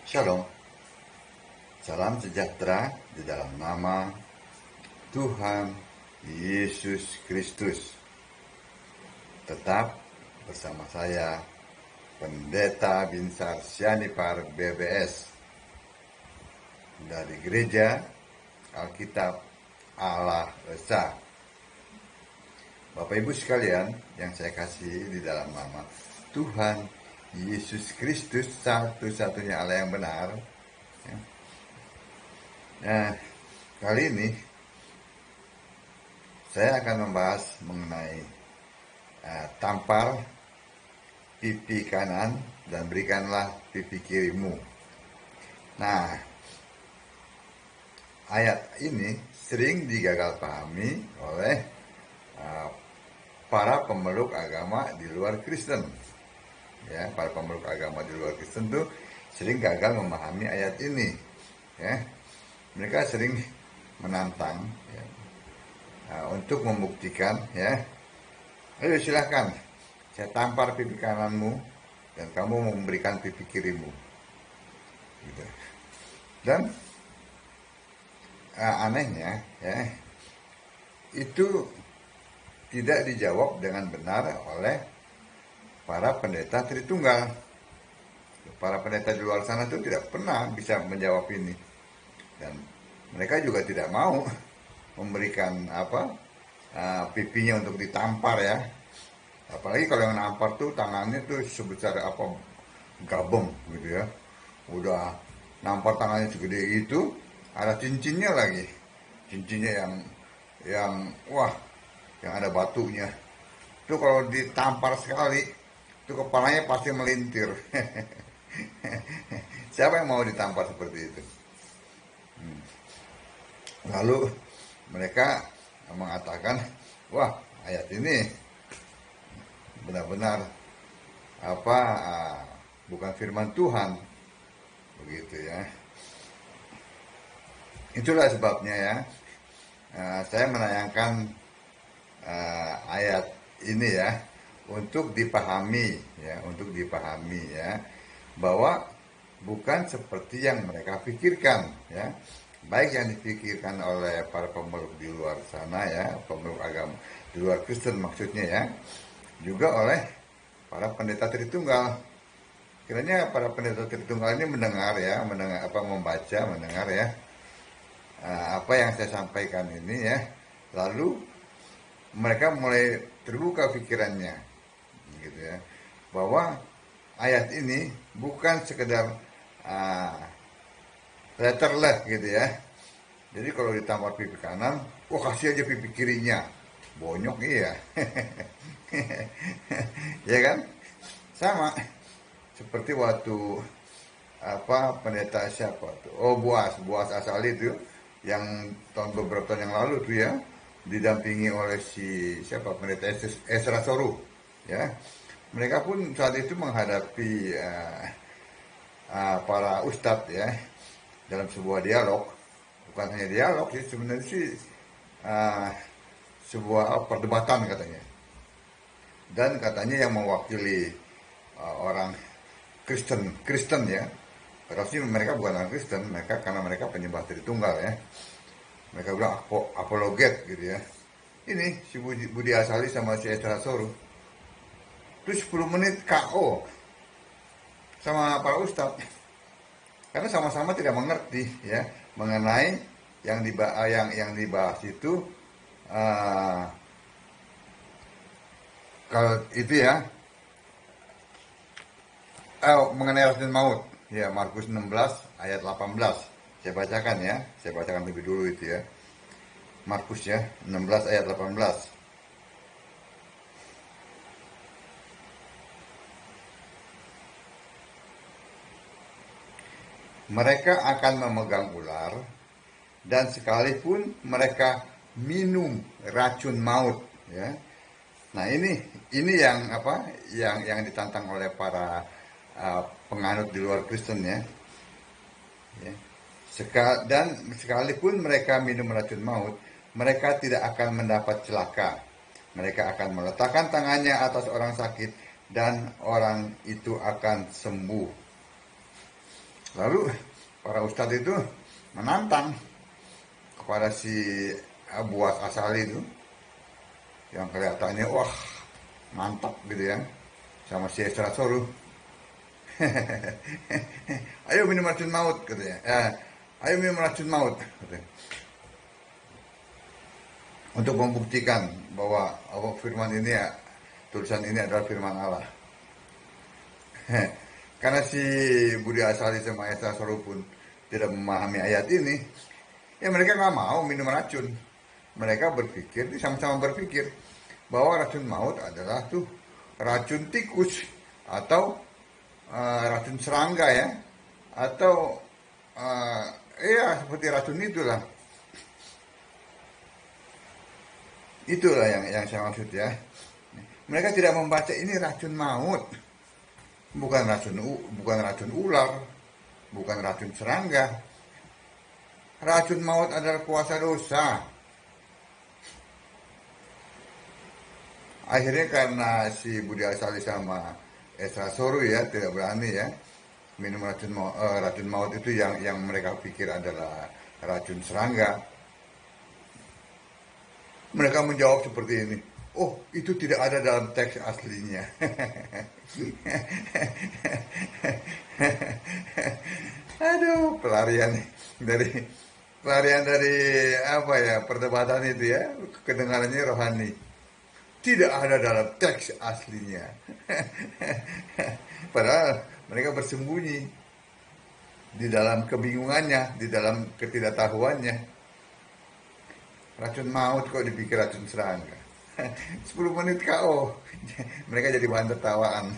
Shalom, salam sejahtera di dalam nama Tuhan Yesus Kristus. Tetap bersama saya, Pendeta Binsar Sianipar BBS dari Gereja Alkitab Allah Esa. Bapak Ibu sekalian yang saya kasih di dalam nama Tuhan Yesus Kristus, satu-satunya Allah yang benar. Nah, kali ini saya akan membahas mengenai tampar pipi kanan dan berikanlah pipi kirimu. Nah, ayat ini sering digagal pahami oleh para pemeluk agama di luar Kristen. Ya, para pemeluk agama di luar Kristen tuh sering gagal memahami ayat ini. Ya, mereka sering menantang ya, untuk membuktikan, ya, ayo silahkan saya tampar pipi kananmu dan kamu memberikan pipi kirimu, gitu. Dan anehnya, ya, itu tidak dijawab dengan benar oleh para pendeta Tritunggal. Para pendeta di luar sana itu tidak pernah bisa menjawab ini, dan mereka juga tidak mau memberikan pipinya untuk ditampar, ya. Apalagi kalau yang nampar tuh tangannya tuh sebesar gabung gitu, ya. Udah nampar tangannya segede itu, ada cincinnya lagi, cincinnya yang wah, yang ada batunya. Itu kalau ditampar sekali, itu kepalanya pasti melintir. Siapa yang mau ditampar seperti itu? Lalu mereka mengatakan, wah, ayat ini benar-benar bukan firman Tuhan, begitu, ya. Itulah sebabnya, ya, saya menayangkan ayat ini, ya, untuk dipahami, ya, bahwa bukan seperti yang mereka pikirkan, ya, baik yang dipikirkan oleh para pemeluk di luar sana, ya, pemeluk agama di luar Kristen maksudnya, ya, juga oleh para pendeta Tritunggal. Kiranya para pendeta Tritunggal ini mendengar, mendengar, ya, apa yang saya sampaikan ini, ya, lalu mereka mulai terbuka pikirannya, gitu, ya, bahwa ayat ini bukan sekedar letterless, gitu, ya. Jadi kalau ditampar pipi kanan, kasih aja pipi kirinya, bonyok, iya. Ya kan, sama seperti waktu pendeta siapa tuh, Boas Asali itu, yang beberapa tahun yang lalu tuh, ya, didampingi oleh si siapa, pendeta Ezra Soru, ya. Mereka pun saat itu menghadapi para ustadz, ya, dalam sebuah dialog. Bukan hanya dialog sih, sebenarnya sih sebuah perdebatan katanya. Dan katanya yang mewakili orang Kristen, ya. Padahal sih mereka bukan orang Kristen, karena mereka penyembah Tritunggal, ya. Mereka bilang apologet, gitu, ya. Ini si Budi Asali sama si Ezra Soru itu 10 menit KO sama para ustadz, karena sama-sama tidak mengerti, ya, mengenai yang dibahas itu, kalau itu, ya, mengenai rajin maut, ya, Markus 16 ayat 18. Saya bacakan lebih dulu itu, ya. Markus, ya, 16 ayat 18. Mereka akan memegang ular, dan sekalipun mereka minum racun maut, ya. Nah, ini yang ditantang oleh para penganut di luar Kristen, ya. Ya. Dan sekalipun mereka minum racun maut, mereka tidak akan mendapat celaka. Mereka akan meletakkan tangannya atas orang sakit dan orang itu akan sembuh. Lalu para ustadz itu menantang kepada si Buas Asali itu, yang kelihatannya wah mantap gitu ya, sama si Esra Soru. Ayo minum racun maut katanya. Ayo minum racun maut katanya. Untuk membuktikan bahwa firman ini ya, tulisan ini adalah firman Allah. Karena si Budi Asali sama Esa Soru pun tidak memahami ayat ini, ya mereka nggak mau minum racun. Mereka berpikir, sama-sama berpikir bahwa racun maut adalah tuh racun tikus atau racun serangga ya, atau ya seperti racun itulah. Itulah yang saya maksud ya. Mereka tidak membaca ini racun maut, bukan racun ular, bukan racun serangga. Racun maut adalah kuasa dosa. Akhirnya karena si Budi Asali sama Esra Soru ya tidak berani ya minum racun maut itu yang mereka pikir adalah racun serangga. Mereka menjawab seperti ini, oh itu tidak ada dalam teks aslinya. Aduh, pelarian dari apa ya, perdebatan itu ya, kedengarannya rohani. Tidak ada dalam teks aslinya. Padahal mereka bersembunyi di dalam kebingungannya, di dalam ketidaktahuannya. Racun maut kok dipikir racun serangga. 10 menit KO. Mereka jadi bahan tertawaan.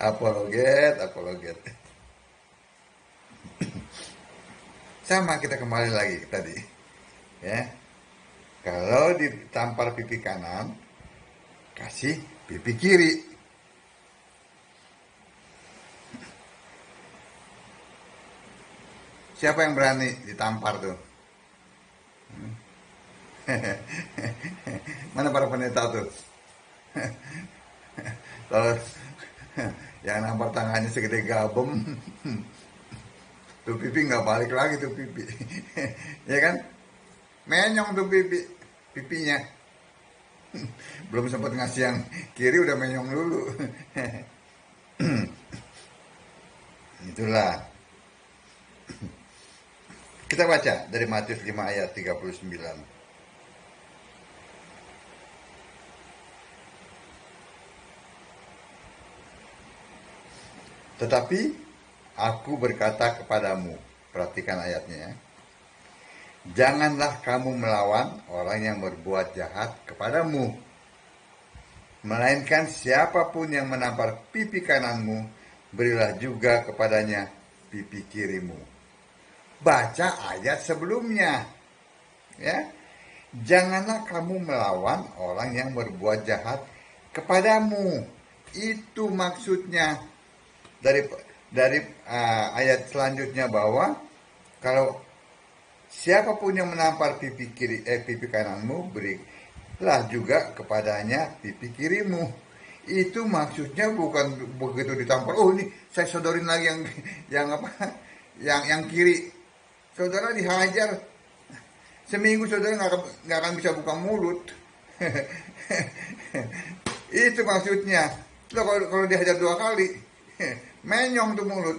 Apologet. Sama, kita kembali lagi tadi. Ya. Kalau ditampar pipi kanan, kasih pipi kiri. Siapa yang berani ditampar tuh? Mana para pendeta tuh? Kalau yang nampar tangannya segede gabem, tuh pipi nggak balik lagi tuh pipi. Ya kan? Menyong tuh pipinya. Belum sempat ngasih yang kiri udah menyong dulu. Itulah. Kita baca dari Matius 5 ayat 39. Tetapi aku berkata kepadamu, perhatikan ayatnya ya. Janganlah kamu melawan orang yang berbuat jahat kepadamu, melainkan siapapun yang menampar pipi kananmu, berilah juga kepadanya pipi kirimu. Baca ayat sebelumnya, ya. Janganlah kamu melawan orang yang berbuat jahat kepadamu. Itu maksudnya dari ayat selanjutnya, bahwa kalau siapapun yang menampar pipi kananmu, berilah juga kepadanya pipi kirimu. Itu maksudnya bukan begitu ditampar, oh ini saya sodorin lagi yang kiri. Saudara dihajar seminggu, saudara nggak akan bisa buka mulut. Itu maksudnya. Kalau dihajar 2 kali, menyong tuh mulut.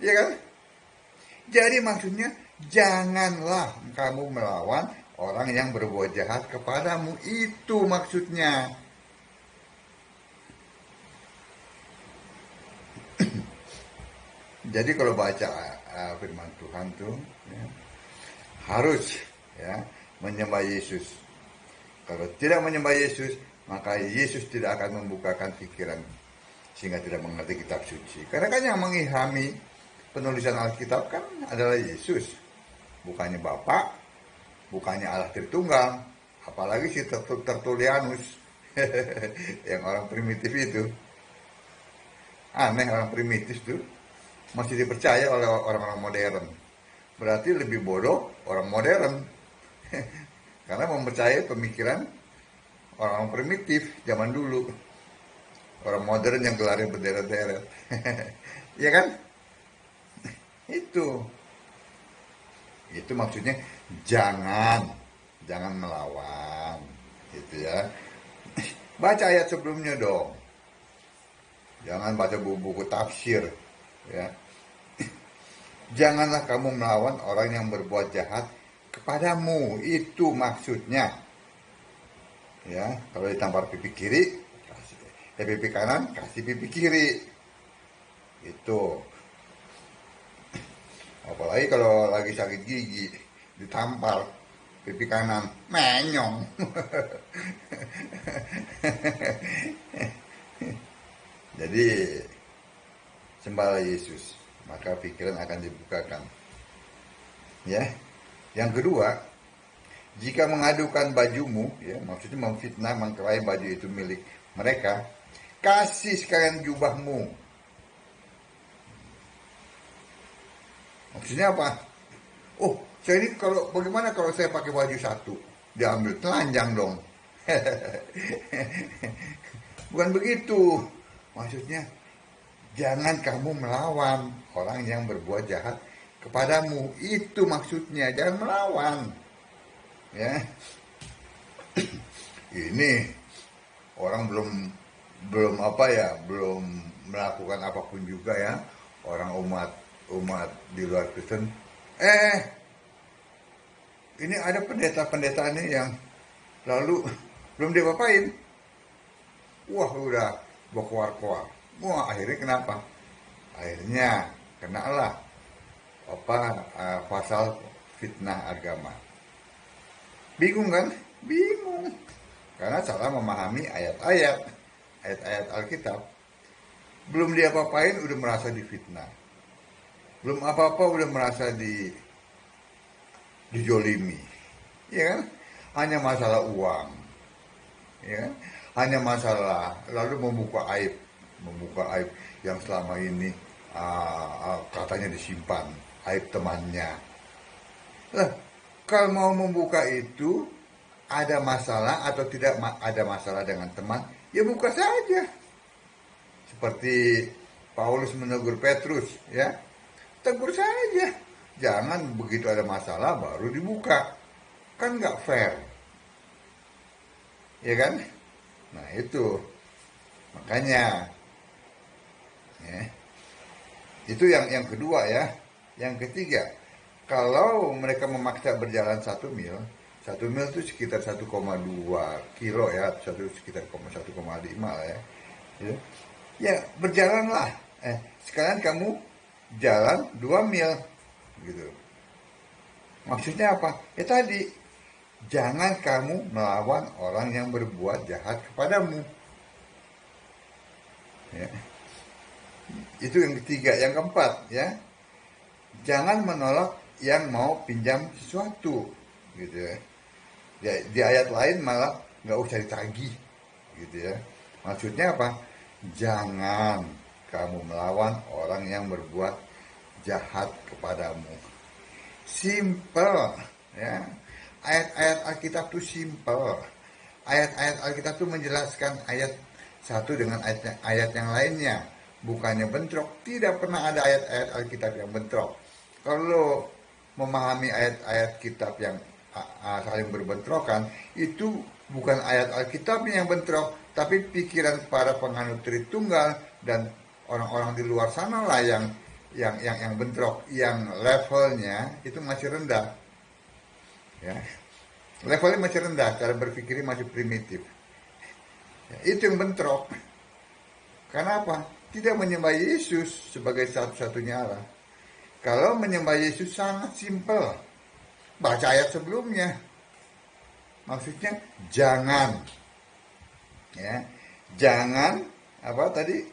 Iya kan? Jadi maksudnya, janganlah kamu melawan orang yang berbuat jahat kepadamu. Itu maksudnya. Jadi kalau baca firman Tuhan tuh ya, harus ya menyembah Yesus. Kalau tidak menyembah Yesus, maka Yesus tidak akan membukakan pikiran sehingga tidak mengerti kitab suci. Karena kan yang mengilhami penulisan Alkitab kan adalah Yesus, bukannya Bapa, bukannya Allah Tritunggal, apalagi si Tertullianus yang orang primitif itu. Aneh, orang primitif tuh masih dipercaya oleh orang-orang modern. Berarti lebih bodoh orang modern karena mempercayai pemikiran orang-orang primitif zaman dulu. Orang modern yang gelarnya berderet-deret. Ya kan? Itu. Itu maksudnya jangan jangan melawan gitu ya. Baca ayat sebelumnya dong. Jangan baca buku-buku tafsir ya. Janganlah kamu melawan orang yang berbuat jahat kepadamu. Itu maksudnya. Ya, kalau ditampar pipi kiri, kasih pipi kanan, kasih pipi kiri. Itu. Apalagi kalau lagi sakit gigi, ditampar pipi kanan, menyong. Jadi, sembahlah Yesus, maka pikiran akan dibukakan. Ya. Yang kedua, jika mengadukan bajumu, ya, maksudnya memfitnah, mengklaim baju itu milik mereka, kasih sekalian jubahmu. Maksudnya apa? Oh, saya ini kalau bagaimana kalau saya pakai baju satu, diambil telanjang dong. Bukan begitu. Maksudnya, jangan kamu melawan orang yang berbuat jahat kepadamu. Itu maksudnya, jangan melawan. Ya, ini orang belum belum apa ya, belum melakukan apapun juga ya. Orang umat umat di luar Kristen, ini ada pendeta-pendeta nih yang lalu belum diapa-apain. Wah, udah berkuar-kuar. Wah, akhirnya kenapa? Akhirnya kenalah apa pasal fitnah agama. Bingung kan? Bingung. Karena salah memahami ayat-ayat Alkitab. Belum diapa-apain udah merasa difitnah. Belum apa-apa udah merasa dijolimi. Ya kan? Hanya masalah uang. Ya kan? Hanya masalah lalu membuka aib yang selama ini katanya disimpan, aib temannya. Lah, kalau mau membuka itu ada masalah atau tidak ada masalah dengan teman, ya buka saja. Seperti Paulus menegur Petrus, ya. Tegur saja. Jangan begitu ada masalah baru dibuka. Kan nggak fair. Ya kan? Nah, itu. Makanya ya. Itu yang kedua ya. Yang ketiga, kalau mereka memaksa berjalan 1 mil, 1 mil itu sekitar 1,2 kilo ya, sekitar 1,5 lah ya. Ya, berjalanlah. Sekarang kamu jalan 2 mil gitu. Maksudnya apa? Ya tadi, jangan kamu melawan orang yang berbuat jahat kepadamu. Ya. Itu yang ketiga. Yang keempat, ya, jangan menolak yang mau pinjam sesuatu, gitu ya. Di ayat lain malah nggak usah ditagih, gitu ya. Maksudnya apa? Jangan kamu melawan orang yang berbuat jahat kepadamu. Simple, ya. Ayat-ayat Alkitab itu simple. Ayat-ayat Alkitab itu menjelaskan ayat satu dengan ayat yang lainnya. Bukannya bentrok. Tidak pernah ada ayat-ayat Alkitab yang bentrok. Kalau memahami ayat-ayat kitab yang saling berbentrokan, itu bukan ayat Alkitab yang bentrok, tapi pikiran para penganut Tritunggal dan orang-orang di luar sana lah yang bentrok, yang levelnya itu masih rendah. Ya. Levelnya masih rendah, cara berpikirnya masih primitif. Ya, itu yang bentrok. Karena apa? Tidak menyembah Yesus sebagai satu-satunya Allah. Kalau menyembah Yesus sangat simpel. Baca ayat sebelumnya. Maksudnya jangan. Ya. Jangan apa tadi?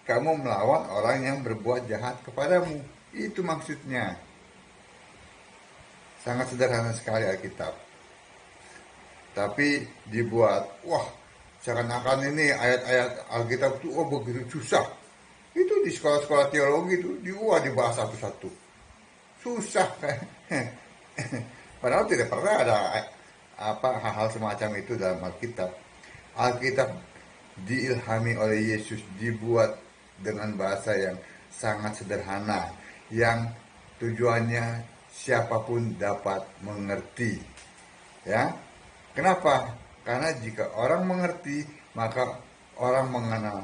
Kamu melawan orang yang berbuat jahat kepadamu. Itu maksudnya. Sangat sederhana sekali Alkitab. Tapi dibuat, wah, seakan-akan ini ayat-ayat Alkitab itu begitu susah. Itu di sekolah-sekolah teologi itu dibahas satu-satu. Susah kan. Padahal tidak pernah ada hal-hal semacam itu dalam Alkitab. Alkitab diilhami oleh Yesus, dibuat dengan bahasa yang sangat sederhana, yang tujuannya siapapun dapat mengerti. Ya, kenapa? Karena jika orang mengerti, maka orang mengenal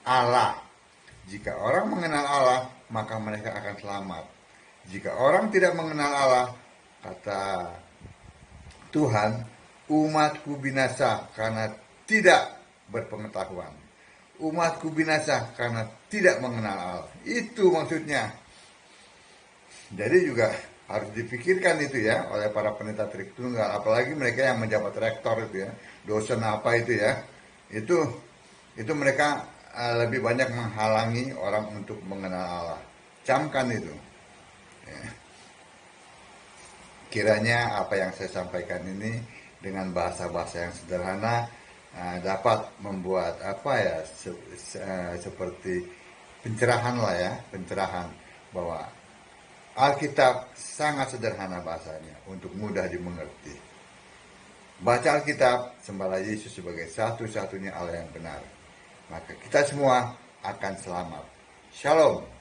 Allah. Jika orang mengenal Allah, maka mereka akan selamat. Jika orang tidak mengenal Allah, kata Tuhan, umatku binasa karena tidak berpengetahuan. Umatku binasa karena tidak mengenal Allah. Itu maksudnya. Jadi juga harus dipikirkan itu ya oleh para pendeta Tritunggal, apalagi mereka yang menjabat rektor itu ya, dosen apa itu ya. Itu mereka lebih banyak menghalangi orang untuk mengenal Allah. Camkan itu. Ya. Kiranya apa yang saya sampaikan ini dengan bahasa-bahasa yang sederhana dapat membuat seperti pencerahan lah ya, pencerahan bahwa Alkitab sangat sederhana bahasanya untuk mudah dimengerti. Baca Alkitab, sembahlah Yesus sebagai satu-satunya Allah yang benar. Maka kita semua akan selamat. Shalom.